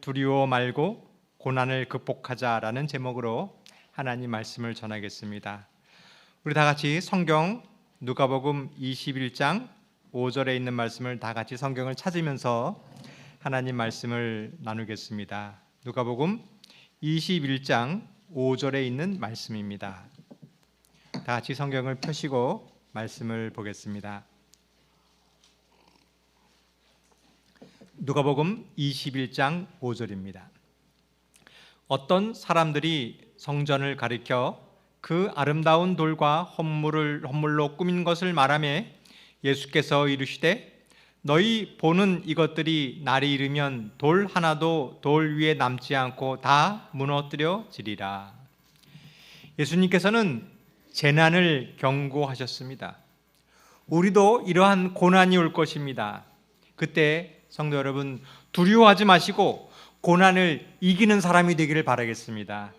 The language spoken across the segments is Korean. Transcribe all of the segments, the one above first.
두려워 말고 고난을 극복하자라는 제목으로 하나님 말씀을 전하겠습니다. 우리 다 같이 성경 누가복음 21장 5절에 있는 말씀을 다 같이 성경을 찾으면서 하나님 말씀을 나누겠습니다. 누가복음 21장 5절에 있는 말씀입니다. 다 같이 성경을 펴시고 말씀을 보겠습니다. 누가복음 21장 5절입니다. 어떤 사람들이 성전을 가리켜 그 아름다운 돌과 헌물로 꾸민 것을 말하며 예수께서 이르시되 너희 보는 이것들이 날이 이르면 돌 하나도 돌 위에 남지 않고 다 무너뜨려지리라. 예수님께서는 재난을 경고하셨습니다. 우리도 이러한 고난이 올 것입니다. 그때 성도 여러분, 두려워하지 마시고 고난을 이기는 사람이 되기를 바라겠습니다.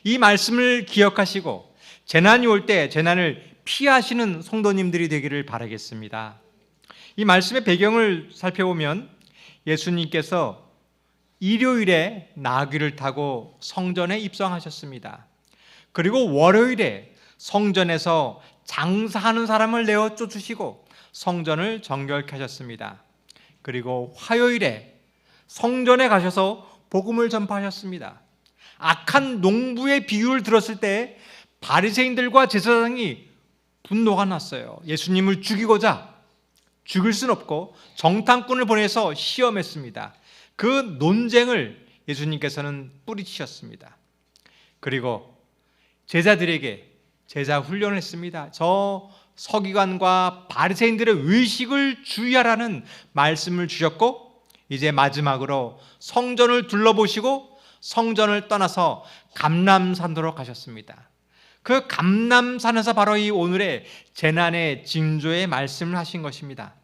이 말씀을 기억하시고 재난이 올 때 재난을 피하시는 성도님들이 되기를 바라겠습니다. 이 말씀의 배경을 살펴보면 예수님께서 일요일에 나귀를 타고 성전에 입성하셨습니다. 그리고 월요일에 성전에서 장사하는 사람을 내어 쫓으시고 성전을 정결케 하셨습니다. 그리고 화요일에 성전에 가셔서 복음을 전파하셨습니다. 악한 농부의 비유를 들었을 때 바리새인들과 제사장이 분노가 났어요. 예수님을 죽이고자 죽일 순 없고 정탐꾼을 보내서 시험했습니다. 그 논쟁을 예수님께서는 뿌리치셨습니다. 그리고 제자들에게 제자 훈련을 했습니다. 저 서기관과 바리새인들의 의식을 주의하라는 말씀을 주셨고 이제 마지막으로 성전을 둘러보시고 성전을 떠나서 감람산으로 가셨습니다. 그 감람산에서 바로 이 오늘의 재난의 징조의 말씀을 하신 것입니다.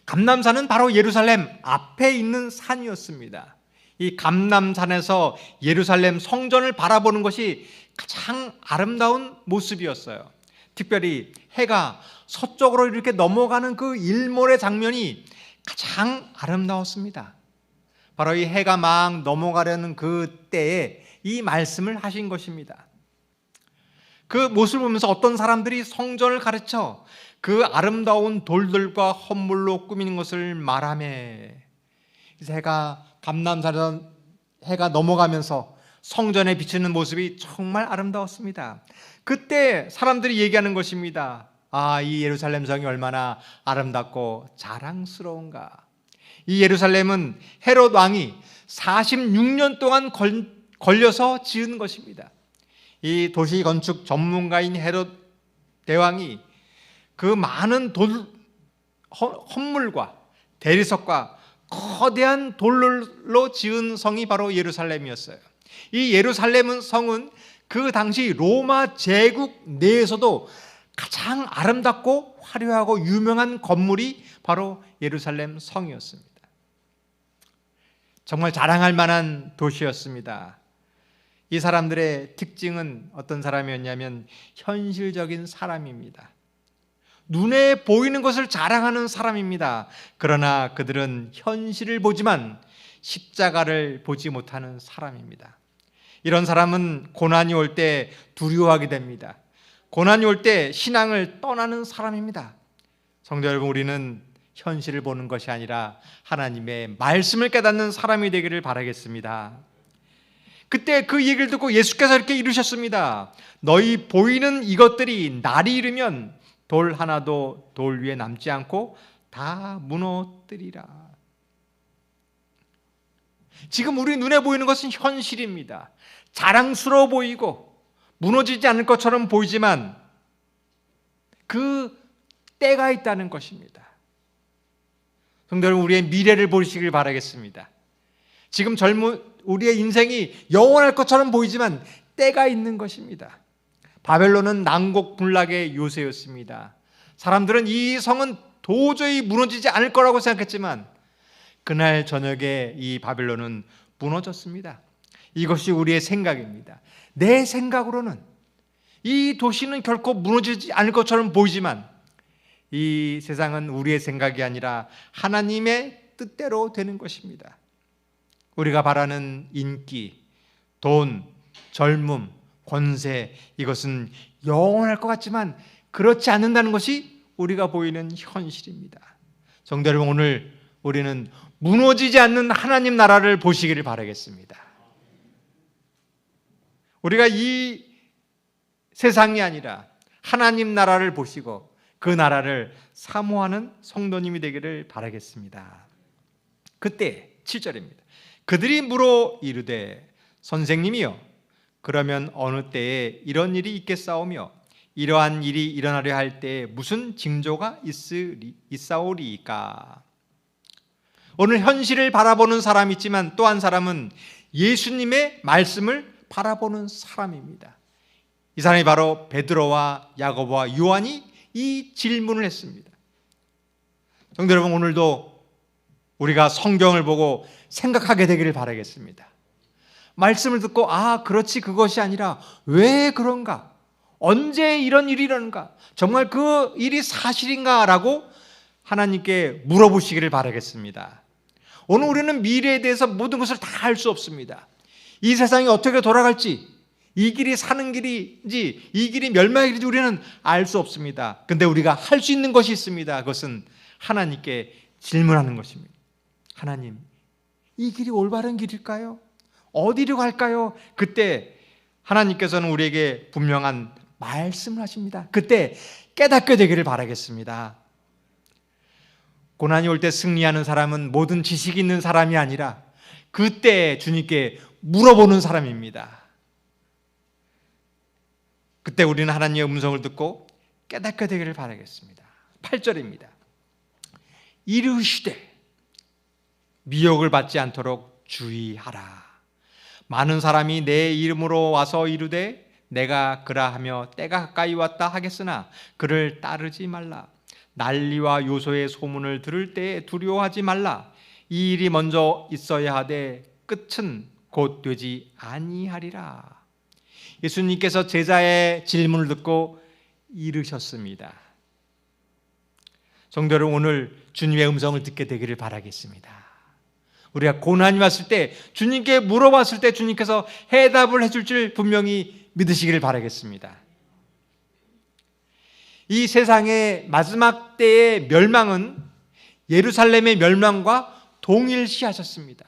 감람산은 바로 예루살렘 앞에 있는 산이었습니다. 이 감람산에서 예루살렘 성전을 바라보는 것이 가장 아름다운 모습이었어요. 특별히 해가 서쪽으로 이렇게 넘어가는 그 일몰의 장면이 가장 아름다웠습니다. 바로 이 해가 막 넘어가려는 그 때에 이 말씀을 하신 것입니다. 그 모습을 보면서 어떤 사람들이 성전을 가르쳐 그 아름다운 돌들과 헌물로 꾸미는 것을 말하며 해가 감람산에서 해가 넘어가면서 성전에 비치는 모습이 정말 아름다웠습니다. 그때 사람들이 얘기하는 것입니다. 이 예루살렘 성이 얼마나 아름답고 자랑스러운가. 이 예루살렘은 헤롯 왕이 46년 동안 걸려서 지은 것입니다. 이 도시 건축 전문가인 헤롯 대왕이 그 많은 헌물과 대리석과 거대한 돌로 지은 성이 바로 예루살렘이었어요. 이 예루살렘 성은 그 당시 로마 제국 내에서도 가장 아름답고 화려하고 유명한 건물이 바로 예루살렘 성이었습니다. 정말 자랑할 만한 도시였습니다. 이 사람들의 특징은 어떤 사람이었냐면 현실적인 사람입니다. 눈에 보이는 것을 자랑하는 사람입니다. 그러나 그들은 현실을 보지만 십자가를 보지 못하는 사람입니다. 이런 사람은 고난이 올 때 두려워하게 됩니다. 고난이 올 때 신앙을 떠나는 사람입니다. 성도 여러분, 우리는 현실을 보는 것이 아니라 하나님의 말씀을 깨닫는 사람이 되기를 바라겠습니다. 그때 그 얘기를 듣고 예수께서 이렇게 이르셨습니다. 너희 보이는 이것들이 날이 이르면 돌 하나도 돌 위에 남지 않고 다 무너뜨리라. 지금 우리 눈에 보이는 것은 현실입니다. 자랑스러워 보이고 무너지지 않을 것처럼 보이지만 그 때가 있다는 것입니다. 성도 여러분, 우리의 미래를 보시길 바라겠습니다. 지금 우리의 인생이 영원할 것처럼 보이지만 때가 있는 것입니다. 바벨론은 난곡불락의 요새였습니다. 사람들은 이 성은 도저히 무너지지 않을 거라고 생각했지만 그날 저녁에 이 바벨론은 무너졌습니다. 이것이 우리의 생각입니다. 내 생각으로는 이 도시는 결코 무너지지 않을 것처럼 보이지만 이 세상은 우리의 생각이 아니라 하나님의 뜻대로 되는 것입니다. 우리가 바라는 인기, 돈, 젊음, 권세, 이것은 영원할 것 같지만 그렇지 않는다는 것이 우리가 보이는 현실입니다. 성도 여러분, 오늘 우리는 무너지지 않는 하나님 나라를 보시기를 바라겠습니다. 우리가 이 세상이 아니라 하나님 나라를 보시고 그 나라를 사모하는 성도님이 되기를 바라겠습니다. 그때 7절입니다. 그들이 물어 이르되 선생님이여, 그러면 어느 때에 이런 일이 있겠사오며 이러한 일이 일어나려 할 때에 무슨 징조가 있사오리이까? 오늘 현실을 바라보는 사람이 있지만 또 한 사람은 예수님의 말씀을 바라보는 사람입니다. 이 사람이 바로 베드로와 야고보와 요한이 이 질문을 했습니다. 성도 여러분, 오늘도 우리가 성경을 보고 생각하게 되기를 바라겠습니다. 말씀을 듣고 그렇지, 그것이 아니라 왜 그런가? 언제 이런 일이 일어난가? 정말 그 일이 사실인가? 라고 하나님께 물어보시기를 바라겠습니다. 오늘 우리는 미래에 대해서 모든 것을 다 알 수 없습니다. 이 세상이 어떻게 돌아갈지, 이 길이 사는 길인지 이 길이 멸망의 길인지 우리는 알 수 없습니다. 근데 우리가 할 수 있는 것이 있습니다. 그것은 하나님께 질문하는 것입니다. 하나님, 이 길이 올바른 길일까요? 어디로 갈까요? 그때 하나님께서는 우리에게 분명한 말씀을 하십니다. 그때 깨닫게 되기를 바라겠습니다. 고난이 올 때 승리하는 사람은 모든 지식이 있는 사람이 아니라 그때 주님께 물어보는 사람입니다. 그때 우리는 하나님의 음성을 듣고 깨닫게 되기를 바라겠습니다. 8절입니다. 이르시되 미혹을 받지 않도록 주의하라. 많은 사람이 내 이름으로 와서 이르되 내가 그라 하며 때가 가까이 왔다 하겠으나 그를 따르지 말라. 난리와 요소의 소문을 들을 때에 두려워하지 말라. 이 일이 먼저 있어야 하되 끝은 곧 되지 아니하리라. 예수님께서 제자의 질문을 듣고 이르셨습니다. 성도 여러분, 오늘 주님의 음성을 듣게 되기를 바라겠습니다. 우리가 고난이 왔을 때 주님께 물어봤을 때 주님께서 해답을 해줄 줄 분명히 믿으시기를 바라겠습니다. 이 세상의 마지막 때의 멸망은 예루살렘의 멸망과 동일시하셨습니다.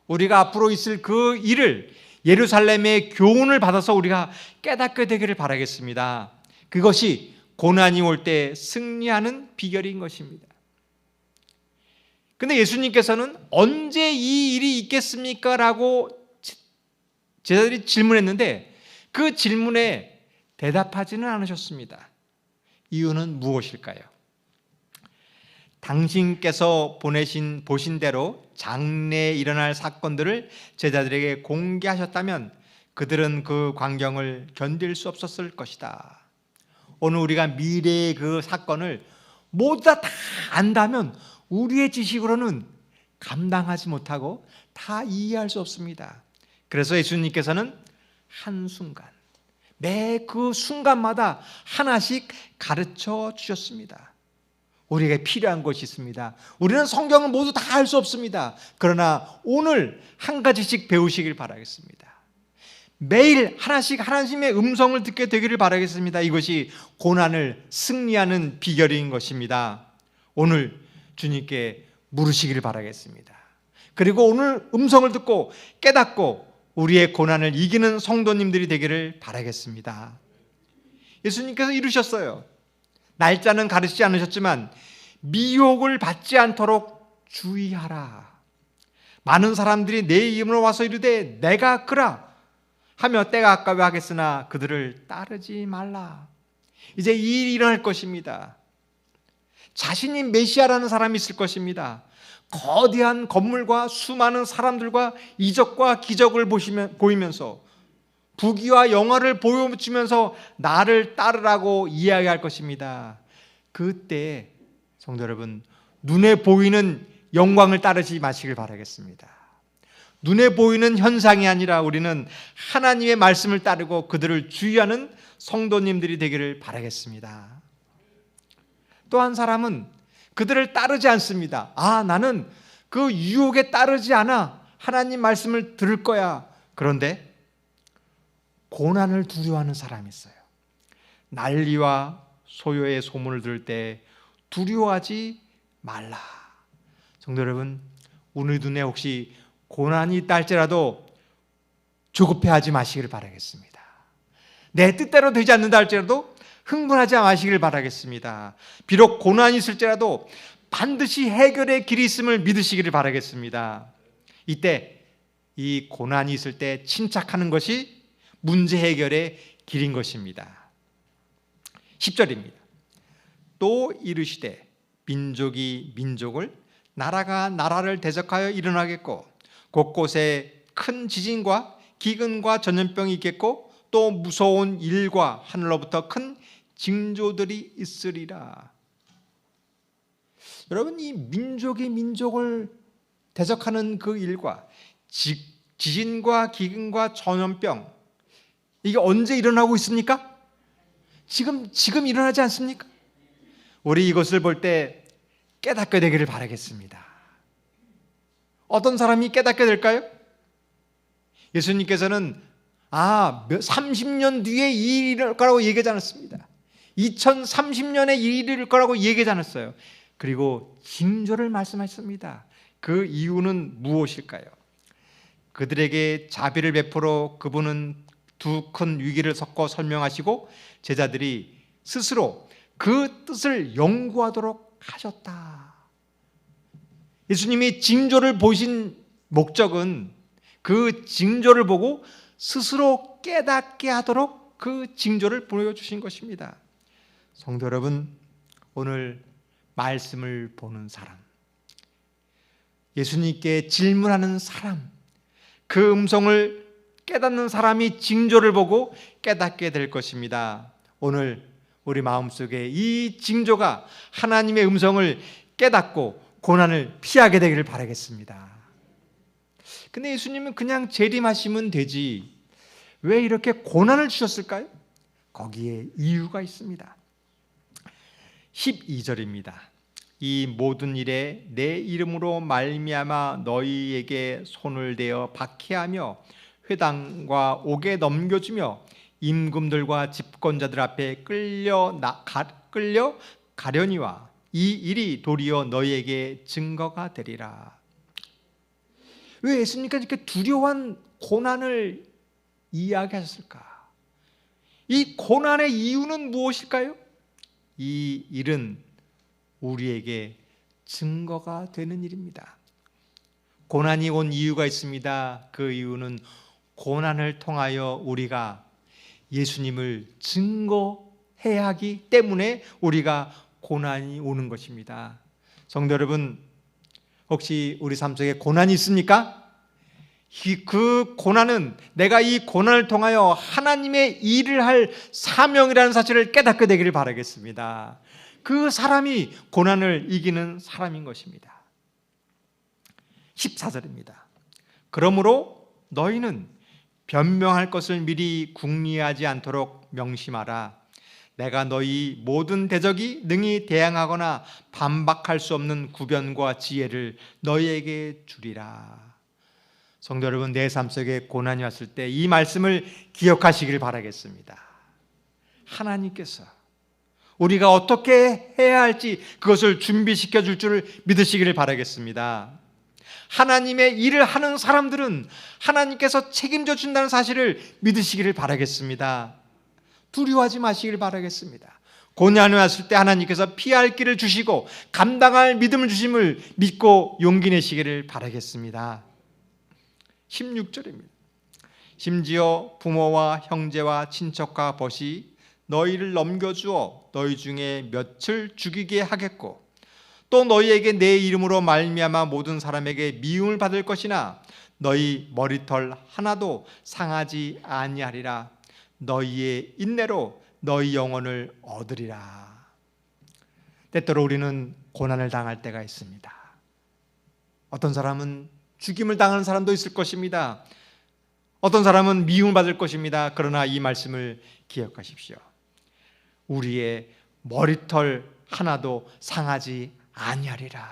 우리가 앞으로 있을 그 일을 예루살렘의 교훈을 받아서 우리가 깨닫게 되기를 바라겠습니다. 그것이 고난이 올 때 승리하는 비결인 것입니다. 근데 예수님께서는 언제 이 일이 있겠습니까? 라고 제자들이 질문했는데 그 질문에 대답하지는 않으셨습니다. 이유는 무엇일까요? 당신께서 보신 대로 장래에 일어날 사건들을 제자들에게 공개하셨다면 그들은 그 광경을 견딜 수 없었을 것이다. 오늘 우리가 미래의 그 사건을 모두 다 안다면 우리의 지식으로는 감당하지 못하고 다 이해할 수 없습니다. 그래서 예수님께서는 한순간, 매 그 순간마다 하나씩 가르쳐 주셨습니다. 우리에게 필요한 것이 있습니다. 우리는 성경을 모두 다 알 수 없습니다. 그러나 오늘 한 가지씩 배우시길 바라겠습니다. 매일 하나씩 하나님의 음성을 듣게 되기를 바라겠습니다. 이것이 고난을 승리하는 비결인 것입니다. 오늘 주님께 물으시기를 바라겠습니다. 그리고 오늘 음성을 듣고 깨닫고 우리의 고난을 이기는 성도님들이 되기를 바라겠습니다. 예수님께서 이루셨어요. 날짜는 가르치지 않으셨지만 미혹을 받지 않도록 주의하라. 많은 사람들이 내 이름으로 와서 이르되 내가 그라 하며 때가 가까이 하겠으나 그들을 따르지 말라. 이제 이 일이 일어날 것입니다. 자신이 메시아라는 사람이 있을 것입니다. 거대한 건물과 수많은 사람들과 이적과 기적을 보이면서 부귀와 영화를 보여주면서 나를 따르라고 이야기할 것입니다. 그때 성도 여러분, 눈에 보이는 영광을 따르지 마시길 바라겠습니다. 눈에 보이는 현상이 아니라 우리는 하나님의 말씀을 따르고 그들을 주의하는 성도님들이 되기를 바라겠습니다. 또 한 사람은 그들을 따르지 않습니다. 나는 그 유혹에 따르지 않아 하나님 말씀을 들을 거야. 그런데 고난을 두려워하는 사람이 있어요. 난리와 소요의 소문을 들을 때 두려워하지 말라. 성도 여러분, 우리 눈에 혹시 고난이 있다 할지라도 조급해하지 마시기를 바라겠습니다. 내 뜻대로 되지 않는다 할지라도 흥분하지 마시기를 바라겠습니다. 비록 고난이 있을지라도 반드시 해결의 길이 있음을 믿으시기를 바라겠습니다. 이때 이 고난이 있을 때 침착하는 것이 문제 해결의 길인 것입니다. 10절입니다. 또 이르시되 민족이 민족을, 나라가 나라를 대적하여 일어나겠고 곳곳에 큰 지진과 기근과 전염병이 있겠고 또 무서운 일과 하늘로부터 큰 징조들이 있으리라. 여러분, 이 민족이 민족을 대적하는 그 일과 지진과 기근과 전염병, 이게 언제 일어나고 있습니까? 지금 일어나지 않습니까? 우리 이것을 볼 때 깨닫게 되기를 바라겠습니다. 어떤 사람이 깨닫게 될까요? 예수님께서는 30년 뒤에 이 일이 일어날 거라고 얘기하지 않았습니다. 2030년에 이 일이 일어날 거라고 얘기하지 않았어요. 그리고 징조를 말씀하셨습니다. 그 이유는 무엇일까요? 그들에게 자비를 베풀어 그분은 두 큰 위기를 섞어 설명하시고 제자들이 스스로 그 뜻을 연구하도록 하셨다. 예수님이 징조를 보신 목적은 그 징조를 보고 스스로 깨닫게 하도록 그 징조를 보여주신 것입니다. 성도 여러분, 오늘 말씀을 보는 사람, 예수님께 질문하는 사람, 그 음성을 깨닫는 사람이 징조를 보고 깨닫게 될 것입니다. 오늘 우리 마음속에 이 징조가 하나님의 음성을 깨닫고 고난을 피하게 되기를 바라겠습니다. 근데 예수님은 그냥 재림하시면 되지 왜 이렇게 고난을 주셨을까요? 거기에 이유가 있습니다. 12절입니다. 이 모든 일에 내 이름으로 말미암아 너희에게 손을 대어 박해하며 회당과 옥에 넘겨주며 임금들과 집권자들 앞에 끌려 가려니와 이 일이 도리어 너희에게 증거가 되리라. 왜 예수님께서 이렇게 두려워한 고난을 이야기하셨을까? 이 고난의 이유는 무엇일까요? 이 일은 우리에게 증거가 되는 일입니다. 고난이 온 이유가 있습니다. 그 이유는 고난을 통하여 우리가 예수님을 증거해야 하기 때문에 우리가 고난이 오는 것입니다. 성도 여러분, 혹시 우리 삶 속에 고난이 있습니까? 그 고난은 내가 이 고난을 통하여 하나님의 일을 할 사명이라는 사실을 깨닫게 되기를 바라겠습니다. 그 사람이 고난을 이기는 사람인 것입니다. 14절입니다. 그러므로 너희는 변명할 것을 미리 궁리하지 않도록 명심하라. 내가 너희 모든 대적이 능히 대항하거나 반박할 수 없는 구변과 지혜를 너희에게 주리라. 성도 여러분, 내 삶 속에 고난이 왔을 때 이 말씀을 기억하시길 바라겠습니다. 하나님께서 우리가 어떻게 해야 할지 그것을 준비시켜 줄 줄을 믿으시기를 바라겠습니다. 하나님의 일을 하는 사람들은 하나님께서 책임져 준다는 사실을 믿으시기를 바라겠습니다. 두려워하지 마시기를 바라겠습니다. 고난이 왔을 때 하나님께서 피할 길을 주시고 감당할 믿음을 주심을 믿고 용기 내시기를 바라겠습니다. 16절입니다. 심지어 부모와 형제와 친척과 벗이 너희를 넘겨주어 너희 중에 몇을 죽이게 하겠고 또 너희에게 내 이름으로 말미암아 모든 사람에게 미움을 받을 것이나 너희 머리털 하나도 상하지 아니하리라. 너희의 인내로 너희 영혼을 얻으리라. 때때로 우리는 고난을 당할 때가 있습니다. 어떤 사람은 죽임을 당하는 사람도 있을 것입니다. 어떤 사람은 미움을 받을 것입니다. 그러나 이 말씀을 기억하십시오. 우리의 머리털 하나도 상하지 아니하리라.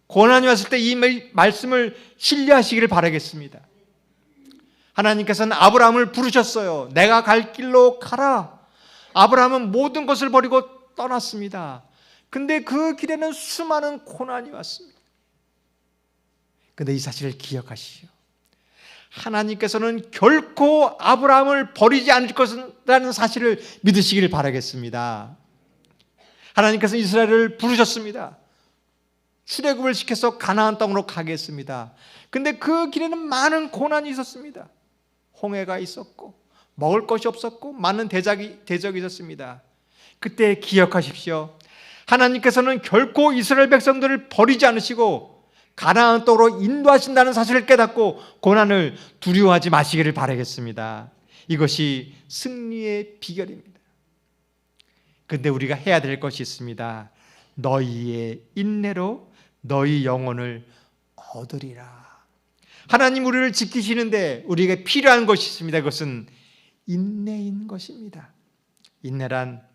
고난이 왔을 때 이 말씀을 신뢰하시기를 바라겠습니다. 하나님께서는 아브라함을 부르셨어요. 내가 갈 길로 가라. 아브라함은 모든 것을 버리고 떠났습니다. 근데 그 길에는 수많은 고난이 왔습니다. 근데 이 사실을 기억하시오. 하나님께서는 결코 아브라함을 버리지 않을 것이라는 사실을 믿으시기를 바라겠습니다. 하나님께서 이스라엘을 부르셨습니다. 출애굽을 시켜서 가나안 땅으로 가겠습니다. 근데 그 길에는 많은 고난이 있었습니다. 홍해가 있었고 먹을 것이 없었고 많은 대적이 있었습니다. 그때 기억하십시오. 하나님께서는 결코 이스라엘 백성들을 버리지 않으시고 가나안 땅으로 인도하신다는 사실을 깨닫고 고난을 두려워하지 마시기를 바라겠습니다. 이것이 승리의 비결입니다. 그런데 우리가 해야 될 것이 있습니다. 너희의 인내로 너희 영혼을 얻으리라. 하나님 우리를 지키시는데 우리에게 필요한 것이 있습니다. 그것은 인내인 것입니다. 인내란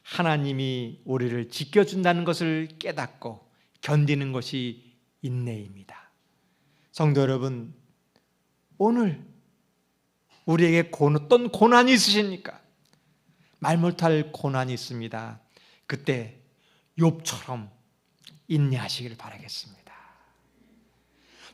하나님이 우리를 지켜준다는 것을 깨닫고 견디는 것이 인내입니다. 성도 여러분, 오늘 우리에게 어떤 고난이 있으십니까? 말 못할 고난이 있습니다. 그때 욥처럼 인내하시기를 바라겠습니다.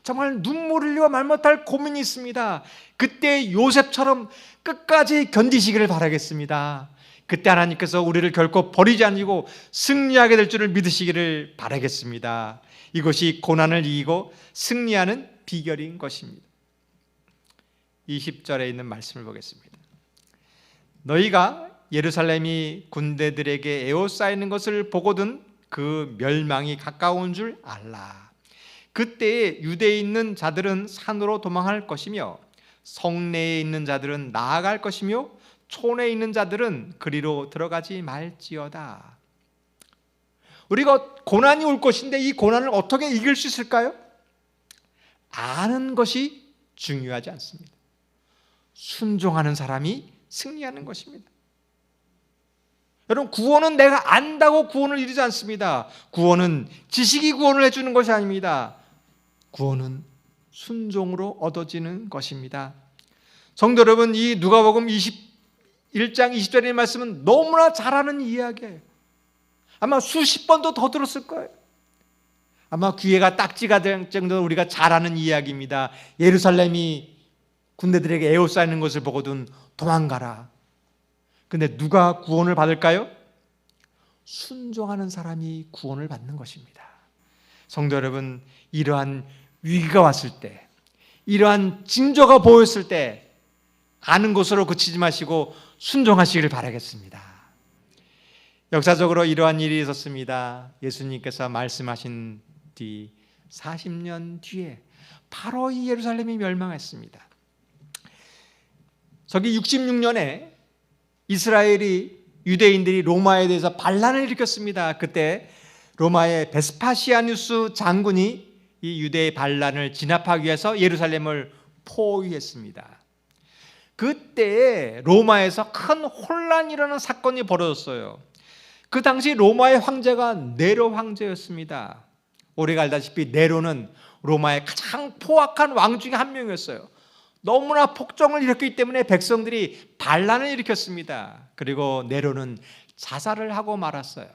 정말 눈물 흘리고 말 못할 고민이 있습니다. 그때 요셉처럼 끝까지 견디시기를 바라겠습니다. 그때 하나님께서 우리를 결코 버리지 않으시고 승리하게 될 줄을 믿으시기를 바라겠습니다. 이것이 고난을 이기고 승리하는 비결인 것입니다. 20절에 있는 말씀을 보겠습니다. 너희가 예루살렘이 군대들에게 에워싸이는 것을 보거든 그 멸망이 가까운 줄 알라. 그때에 유대에 있는 자들은 산으로 도망할 것이며 성내에 있는 자들은 나아갈 것이며 촌에 있는 자들은 그리로 들어가지 말지어다. 우리가 고난이 올 것인데 이 고난을 어떻게 이길 수 있을까요? 아는 것이 중요하지 않습니다. 순종하는 사람이 승리하는 것입니다. 여러분, 구원은 내가 안다고 구원을 이루지 않습니다. 구원은 지식이 구원을 해주는 것이 아닙니다. 구원은 순종으로 얻어지는 것입니다. 성도 여러분, 이 누가복음 21장 20절의 말씀은 너무나 잘 아는 이야기예요. 아마 수십 번도 더 들었을 거예요. 아마 귀에가 딱지가 될 정도로 우리가 잘 아는 이야기입니다. 예루살렘이 군대들에게 에워싸이는 것을 보거든 도망가라. 근데 누가 구원을 받을까요? 순종하는 사람이 구원을 받는 것입니다. 성도 여러분, 이러한 위기가 왔을 때, 이러한 징조가 보였을 때 아는 것으로 그치지 마시고 순종하시기를 바라겠습니다. 역사적으로 이러한 일이 있었습니다. 예수님께서 말씀하신 뒤 40년 뒤에 바로 이 예루살렘이 멸망했습니다. 저기 66년에 이스라엘이 유대인들이 로마에 대해서 반란을 일으켰습니다. 그때 로마의 베스파시아누스 장군이 이 유대의 반란을 진압하기 위해서 예루살렘을 포위했습니다. 그때 로마에서 큰 혼란이 일어나는 사건이 벌어졌어요. 그 당시 로마의 황제가 네로 황제였습니다. 우리가 알다시피 네로는 로마의 가장 포악한 왕 중에 한 명이었어요. 너무나 폭정을 일으켰기 때문에 백성들이 반란을 일으켰습니다. 그리고 네로는 자살을 하고 말았어요.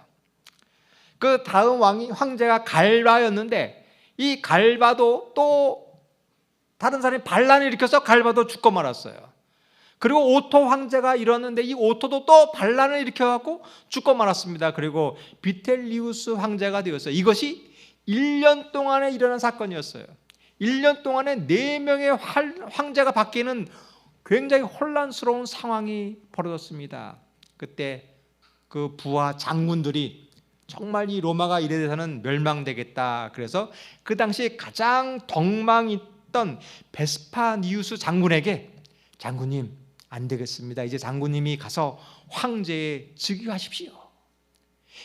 그 다음 황제가 갈바였는데 이 갈바도 또 다른 사람이 반란을 일으켜서 갈바도 죽고 말았어요. 그리고 오토 황제가 일었는데 이 오토도 또 반란을 일으켜갖고 죽고 말았습니다. 그리고 비텔리우스 황제가 되었어요. 이것이 1년 동안에 일어난 사건이었어요. 1년 동안에 4명의 황제가 바뀌는 굉장히 혼란스러운 상황이 벌어졌습니다. 그때 그 부하 장군들이 정말 이 로마가 이래 돼서는 멸망되겠다. 그래서 그 당시 가장 덕망있던 베스파니우스 장군에게 장군님 안 되겠습니다. 이제 장군님이 가서 황제에 즉위하십시오.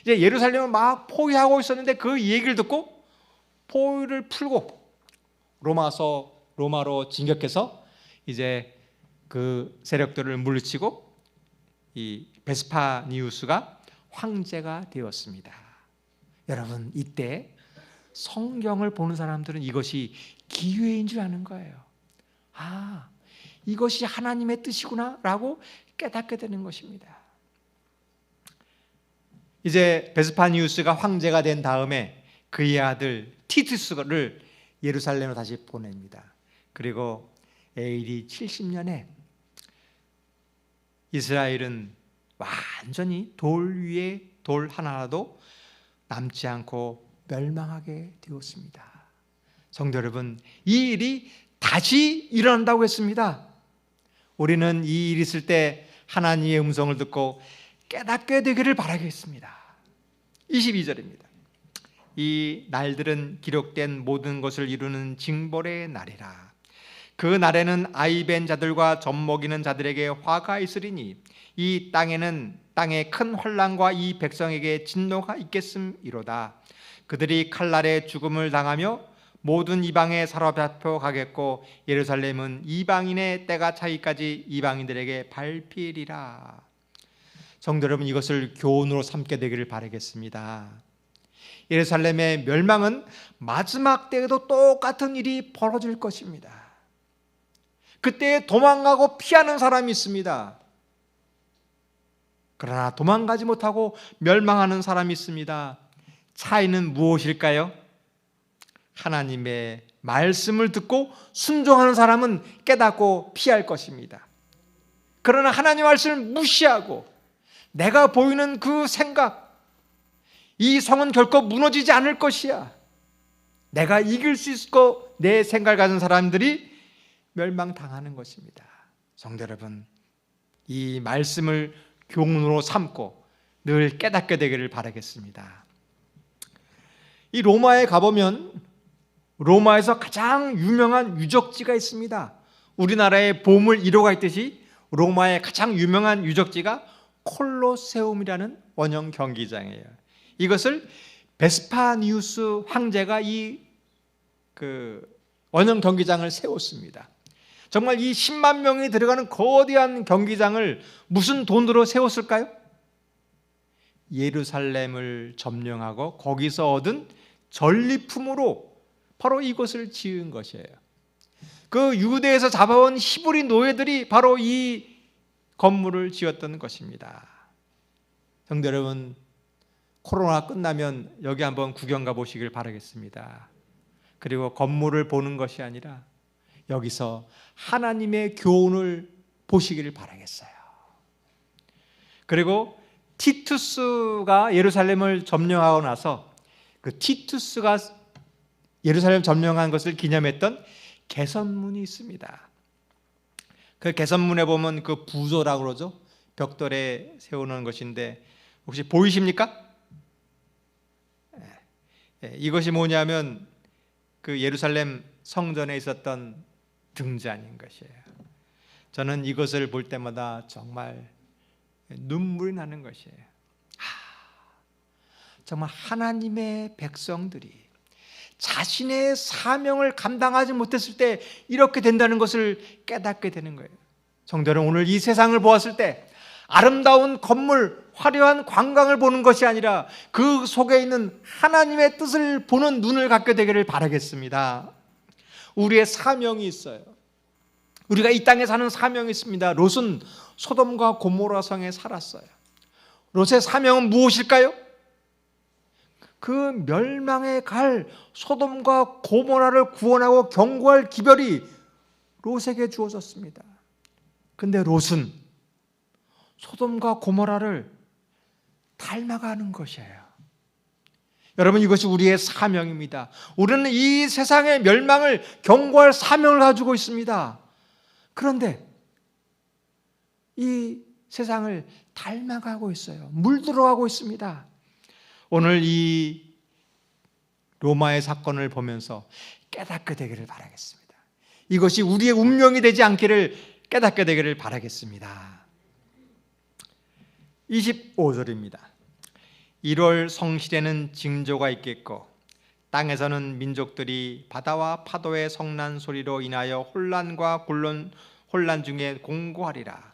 이제 예루살렘을 막 포위하고 있었는데 그 얘기를 듣고 포위를 풀고 로마로 진격해서 이제 그 세력들을 물리치고 이 베스파니우스가 황제가 되었습니다. 여러분, 이때 성경을 보는 사람들은 이것이 기회인 줄 아는 거예요. 이것이 하나님의 뜻이구나 라고 깨닫게 되는 것입니다. 이제 베스파니우스가 황제가 된 다음에 그의 아들 티투스를 예루살렘으로 다시 보냅니다. 그리고 AD 70년에 이스라엘은 완전히 돌 위에 돌 하나라도 남지 않고 멸망하게 되었습니다. 성도 여러분, 이 일이 다시 일어난다고 했습니다. 우리는 이 일이 있을 때 하나님의 음성을 듣고 깨닫게 되기를 바라겠습니다. 22절입니다. 이 날들은 기록된 모든 것을 이루는 징벌의 날이라. 그 날에는 아이벤 자들과 젖먹이는 자들에게 화가 있으리니 이 땅에 큰 환난과 이 백성에게 진노가 있겠음이로다. 그들이 칼날에 죽음을 당하며 모든 이방에 사로잡혀 가겠고 예루살렘은 이방인의 때가 차기까지 이방인들에게 밟히리라. 성도 여러분, 이것을 교훈으로 삼게 되기를 바라겠습니다. 예루살렘의 멸망은 마지막 때에도 똑같은 일이 벌어질 것입니다. 그때 도망가고 피하는 사람이 있습니다. 그러나 도망가지 못하고 멸망하는 사람이 있습니다. 차이는 무엇일까요? 하나님의 말씀을 듣고 순종하는 사람은 깨닫고 피할 것입니다. 그러나 하나님의 말씀을 무시하고 내가 보이는 그 생각, 이 성은 결코 무너지지 않을 것이야, 내가 이길 수 있을 거, 내 생각을 가진 사람들이 멸망당하는 것입니다. 성도 여러분, 이 말씀을 교훈으로 삼고 늘 깨닫게 되기를 바라겠습니다. 이 로마에 가보면 로마에서 가장 유명한 유적지가 있습니다. 우리나라의 보물 1호가 있듯이 로마의 가장 유명한 유적지가 콜로세움이라는 원형 경기장이에요. 이것을 베스파니우스 황제가 이 원형 경기장을 세웠습니다. 정말 이 10만 명이 들어가는 거대한 경기장을 무슨 돈으로 세웠을까요? 예루살렘을 점령하고 거기서 얻은 전리품으로 바로 이곳을 지은 것이에요. 그 유대에서 잡아온 히브리 노예들이 바로 이 건물을 지었던 것입니다. 성도 여러분, 코로나 끝나면 여기 한번 구경 가보시길 바라겠습니다. 그리고 건물을 보는 것이 아니라 여기서 하나님의 교훈을 보시기를 바라겠어요. 그리고 티투스가 예루살렘을 점령하고 나서 그 티투스가 예루살렘 점령한 것을 기념했던 개선문이 있습니다. 그 개선문에 보면 그 부조라고 그러죠. 벽돌에 세우는 것인데 혹시 보이십니까? 이것이 뭐냐면 그 예루살렘 성전에 있었던 등잔인 것이에요. 저는 이것을 볼 때마다 정말 눈물이 나는 것이에요. 정말 하나님의 백성들이 자신의 사명을 감당하지 못했을 때 이렇게 된다는 것을 깨닫게 되는 거예요. 성도 여러분, 오늘 이 세상을 보았을 때 아름다운 건물, 화려한 관광을 보는 것이 아니라 그 속에 있는 하나님의 뜻을 보는 눈을 갖게 되기를 바라겠습니다. 우리의 사명이 있어요. 우리가 이 땅에 사는 사명이 있습니다. 롯은 소돔과 고모라 성에 살았어요. 롯의 사명은 무엇일까요? 그 멸망에 갈 소돔과 고모라를 구원하고 경고할 기별이 롯에게 주어졌습니다. 근데 롯은 소돔과 고모라를 닮아가는 것이에요. 여러분, 이것이 우리의 사명입니다. 우리는 이 세상의 멸망을 경고할 사명을 가지고 있습니다. 그런데 이 세상을 닮아가고 있어요. 물들어가고 있습니다. 오늘 이 로마의 사건을 보면서 깨닫게 되기를 바라겠습니다. 이것이 우리의 운명이 되지 않기를 깨닫게 되기를 바라겠습니다. 25절입니다. 1월 성실에는 징조가 있겠고 땅에서는 민족들이 바다와 파도의 성난 소리로 인하여 혼란과 혼란 중에 공고하리라.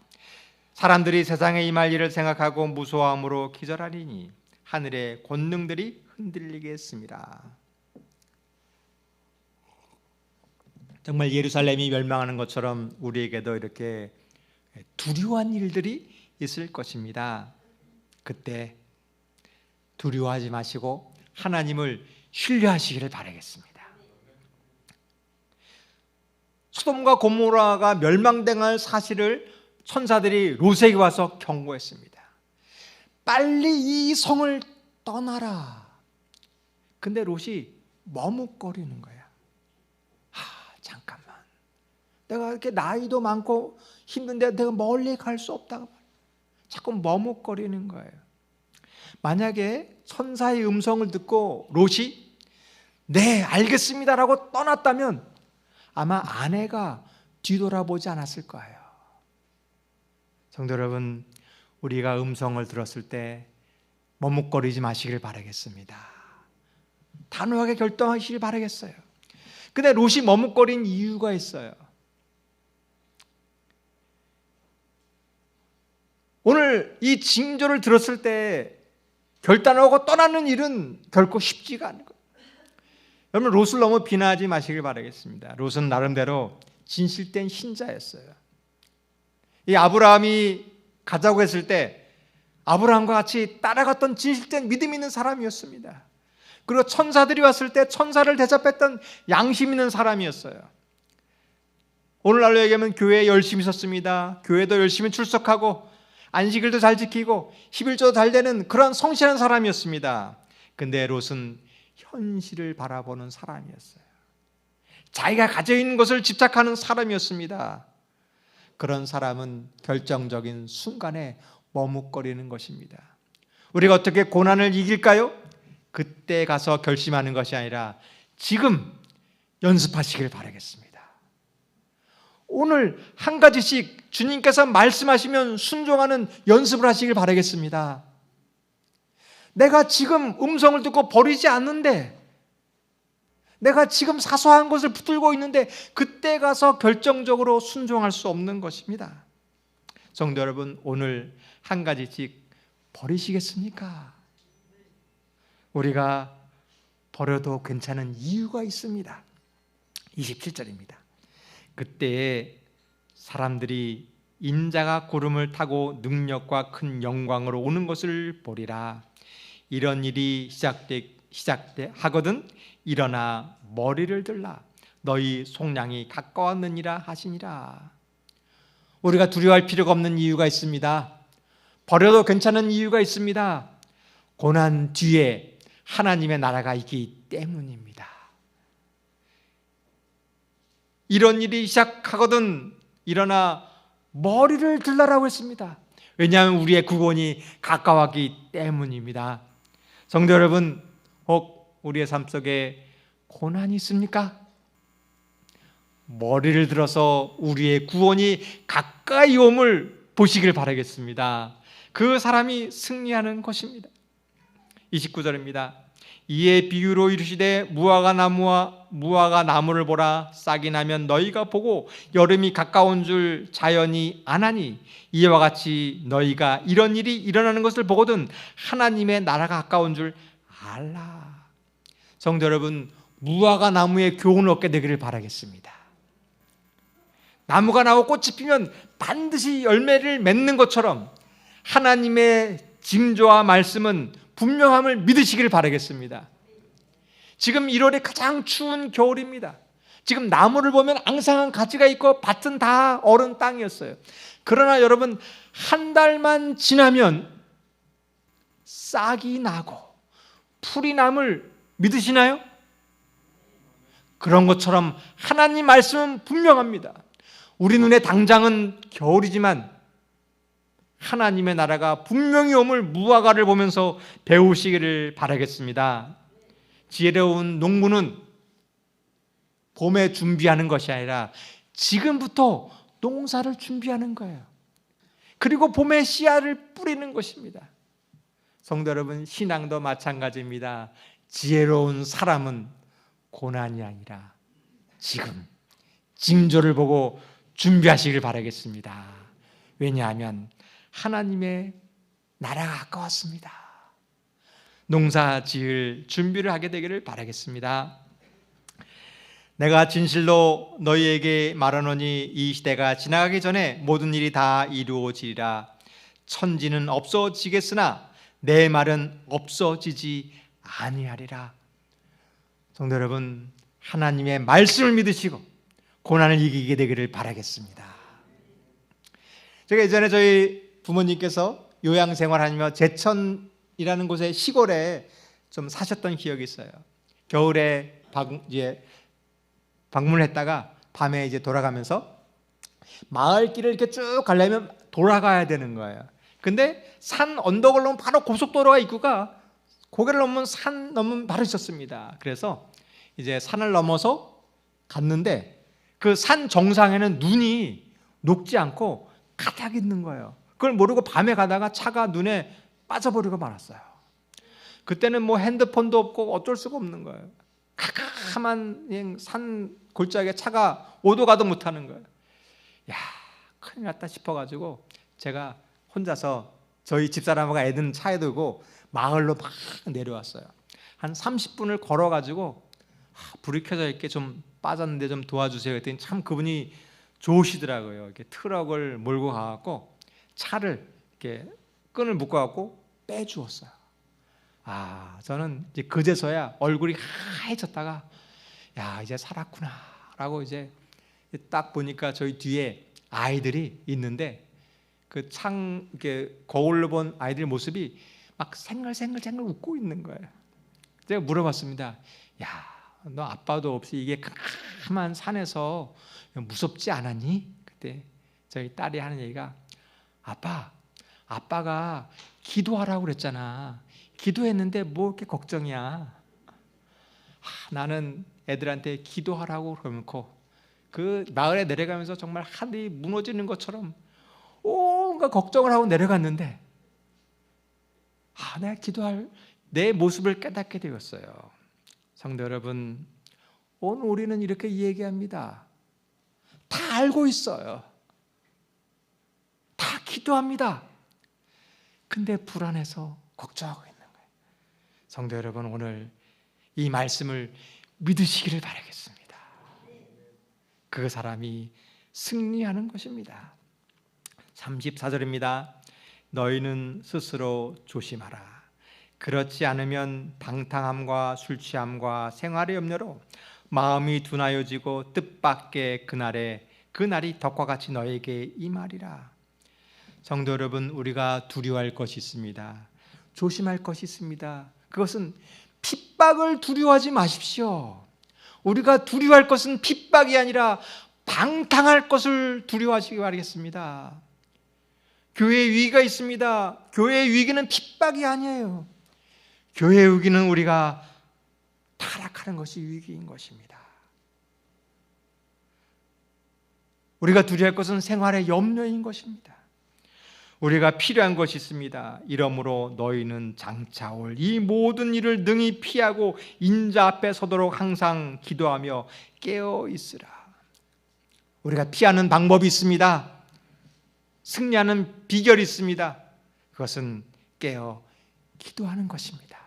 사람들이 세상에 임할 일을 생각하고 무서워함으로 기절하리니 하늘의 권능들이 흔들리겠습니다. 정말 예루살렘이 멸망하는 것처럼 우리에게도 이렇게 두려워한 일들이 있을 것입니다. 그때 두려워하지 마시고 하나님을 신뢰하시기를 바라겠습니다. 소돔과 고모라가 멸망당할 사실을 천사들이 롯에게 와서 경고했습니다. 빨리 이 성을 떠나라. 근데 롯이 머뭇거리는 거야. 잠깐만. 내가 이렇게 나이도 많고 힘든데 내가 멀리 갈 수 없다고 자꾸 머뭇거리는 거예요. 만약에 천사의 음성을 듣고 롯이 네, 알겠습니다라고 떠났다면 아마 아내가 뒤돌아보지 않았을 거예요. 성도 여러분, 우리가 음성을 들었을 때 머뭇거리지 마시길 바라겠습니다. 단호하게 결정하시길 바라겠어요. 근데 롯이 머뭇거린 이유가 있어요. 오늘 이 징조를 들었을 때 결단하고 떠나는 일은 결코 쉽지가 않은 거예요. 여러분, 롯을 너무 비난하지 마시길 바라겠습니다. 롯은 나름대로 진실된 신자였어요. 이 아브라함이 가자고 했을 때 아브라함과 같이 따라갔던 진실된 믿음 있는 사람이었습니다. 그리고 천사들이 왔을 때 천사를 대접했던 양심 있는 사람이었어요. 오늘날로 얘기하면 교회에 열심히 섰습니다. 교회도 열심히 출석하고 안식일도 잘 지키고 11조도 잘 되는 그런 성실한 사람이었습니다. 근데 롯은 현실을 바라보는 사람이었어요. 자기가 가지고 있는 것을 집착하는 사람이었습니다. 그런 사람은 결정적인 순간에 머뭇거리는 것입니다. 우리가 어떻게 고난을 이길까요? 그때 가서 결심하는 것이 아니라 지금 연습하시길 바라겠습니다. 오늘 한 가지씩 주님께서 말씀하시면 순종하는 연습을 하시길 바라겠습니다. 내가 지금 음성을 듣고 버리지 않는데, 내가 지금 사소한 것을 붙들고 있는데 그때 가서 결정적으로 순종할 수 없는 것입니다. 성도 여러분, 오늘 한 가지씩 버리시겠습니까? 우리가 버려도 괜찮은 이유가 있습니다. 27절입니다. 그때에 사람들이 인자가 구름을 타고 능력과 큰 영광으로 오는 것을 보리라. 이런 일이 시작하거든 일어나 머리를 들라. 너희 속량이 가까웠느니라 하시니라. 우리가 두려워할 필요가 없는 이유가 있습니다. 버려도 괜찮은 이유가 있습니다. 고난 뒤에 하나님의 나라가 있기 때문입니다. 이런 일이 시작하거든 일어나 머리를 들라라고 했습니다. 왜냐하면 우리의 구원이 가까웠기 때문입니다. 성도 여러분, 혹 우리의 삶 속에 고난이 있습니까? 머리를 들어서 우리의 구원이 가까이 옴을 보시길 바라겠습니다. 그 사람이 승리하는 것입니다. 29절입니다. 이에 비유로 이르시되 무화과 나무를 보라. 싹이 나면 너희가 보고 여름이 가까운 줄 자연이 아나니 이와 같이 너희가 이런 일이 일어나는 것을 보거든 하나님의 나라가 가까운 줄 알라. 성도 여러분, 무화과 나무의 교훈을 얻게 되기를 바라겠습니다. 나무가 나고 꽃이 피면 반드시 열매를 맺는 것처럼 하나님의 징조와 말씀은 분명함을 믿으시기를 바라겠습니다. 지금 1월이 가장 추운 겨울입니다. 지금 나무를 보면 앙상한 가지가 있고 밭은 다 얼은 땅이었어요. 그러나 여러분, 한 달만 지나면 싹이 나고 풀이 남을 믿으시나요? 그런 것처럼 하나님 말씀은 분명합니다. 우리 눈에 당장은 겨울이지만 하나님의 나라가 분명히 옴을 무화과를 보면서 배우시기를 바라겠습니다. 지혜로운 농부는 봄에 준비하는 것이 아니라 지금부터 농사를 준비하는 거예요. 그리고 봄에 씨앗을 뿌리는 것입니다. 성도 여러분, 신앙도 마찬가지입니다. 지혜로운 사람은 고난이 아니라 지금 징조를 보고 준비하시길 바라겠습니다. 왜냐하면 하나님의 나라가 가까웠습니다. 농사 지을 준비를 하게 되기를 바라겠습니다. 내가 진실로 너희에게 말하노니 이 시대가 지나가기 전에 모든 일이 다 이루어지리라. 천지는 없어지겠으나 내 말은 없어지지 아니하리라. 성도 여러분, 하나님의 말씀을 믿으시고 고난을 이기게 되기를 바라겠습니다. 제가 예전에 저희 부모님께서 요양생활하며 제천이라는 곳의 시골에 좀 사셨던 기억이 있어요. 겨울에 방문을 했다가 밤에 이제 돌아가면서 마을길을 이렇게 쭉 가려면 돌아가야 되는 거예요. 근데 산 언덕을 넘으면 바로 고속도로가 입구가 고개를 넘으면 산 넘으면 바로 있었습니다. 그래서 이제 산을 넘어서 갔는데 그 산 정상에는 눈이 녹지 않고 가득 있는 거예요. 그걸 모르고 밤에 가다가 차가 눈에 빠져버리고 말았어요. 그때는 뭐 핸드폰도 없고 어쩔 수가 없는 거예요. 캄캄한 산 골짜기에 차가 오도 가도 못하는 거예요. 야, 큰일 났다 싶어가지고 제가 혼자서 저희 집사람과 애들은 차에 두고 마을로 막 내려왔어요. 한 30분을 걸어가지고 불이 켜져 있게 좀 빠졌는데 좀 도와주세요 했더니 참 그분이 좋으시더라고요. 이렇게 트럭을 몰고 가갖고 차를 이렇게 끈을 묶어갖고 빼주었어요. 저는 이제 그제서야 얼굴이 하얘졌다가 야, 이제 살았구나라고 이제 딱 보니까 저희 뒤에 아이들이 있는데 그 창 이렇게 거울로 본 아이들 모습이 막 생글생글 웃고 있는 거예요. 제가 물어봤습니다. 야, 너 아빠도 없이 이게 캄캄한 산에서 무섭지 않았니? 그때 저희 딸이 하는 얘기가 아빠가 기도하라고 그랬잖아. 기도했는데 뭐 이렇게 걱정이야. 나는 애들한테 기도하라고 그러놓고 그 마을에 내려가면서 정말 하늘이 무너지는 것처럼 온갖 걱정을 하고 내려갔는데 내가 기도할 내 모습을 깨닫게 되었어요. 성도 여러분, 오늘 우리는 이렇게 얘기합니다. 다 알고 있어요. 다 기도합니다. 근데 불안해서 걱정하고 있는 거예요. 성도 여러분, 오늘 이 말씀을 믿으시기를 바라겠습니다. 그 사람이 승리하는 것입니다. 34절입니다. 너희는 스스로 조심하라. 그렇지 않으면 방탕함과 술 취함과 생활의 염려로 마음이 둔하여지고 뜻밖의 그날이 덕과 같이 너에게 임하리라. 성도 여러분, 우리가 두려워할 것이 있습니다. 조심할 것이 있습니다. 그것은 핍박을 두려워하지 마십시오. 우리가 두려워할 것은 핍박이 아니라 방탕할 것을 두려워하시기 바라겠습니다. 교회에 위기가 있습니다. 교회의 위기는 핍박이 아니에요. 교회의 위기는 우리가 타락하는 것이 위기인 것입니다. 우리가 두려워할 것은 생활의 염려인 것입니다. 우리가 필요한 것이 있습니다. 이러므로 너희는 장차 올 이 모든 일을 능히 피하고 인자 앞에 서도록 항상 기도하며 깨어 있으라. 우리가 피하는 방법이 있습니다. 승리하는 비결이 있습니다. 그것은 깨어 기도하는 것입니다.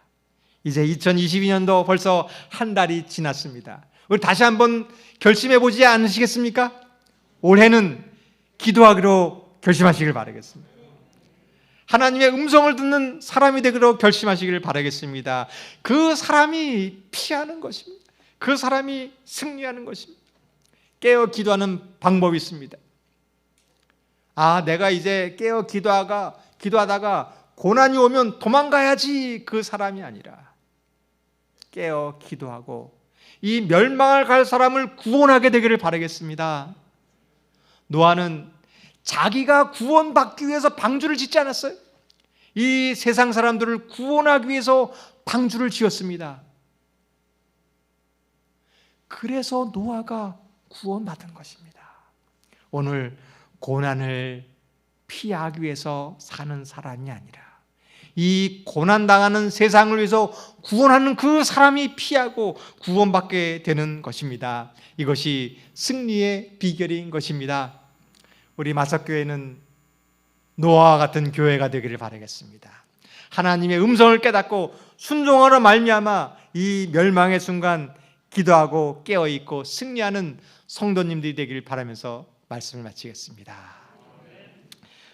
이제 2022년도 벌써 한 달이 지났습니다. 우리 다시 한번 결심해 보지 않으시겠습니까? 올해는 기도하기로 결심하시길 바라겠습니다. 하나님의 음성을 듣는 사람이 되기로 결심하시기를 바라겠습니다. 그 사람이 피하는 것입니다. 그 사람이 승리하는 것입니다. 깨어 기도하는 방법이 있습니다. 내가 이제 깨어 기도하다가 고난이 오면 도망가야지, 그 사람이 아니라 깨어 기도하고 이 멸망을 갈 사람을 구원하게 되기를 바라겠습니다. 노아는 자기가 구원받기 위해서 방주를 짓지 않았어요? 이 세상 사람들을 구원하기 위해서 방주를 지었습니다. 그래서 노아가 구원받은 것입니다. 오늘 고난을 피하기 위해서 사는 사람이 아니라 이 고난당하는 세상을 위해서 구원하는 그 사람이 피하고 구원받게 되는 것입니다. 이것이 승리의 비결인 것입니다. 우리 마석교회는 노아와 같은 교회가 되기를 바라겠습니다. 하나님의 음성을 깨닫고 순종하러 말미암아 이 멸망의 순간 기도하고 깨어있고 승리하는 성도님들이 되길 바라면서 말씀을 마치겠습니다.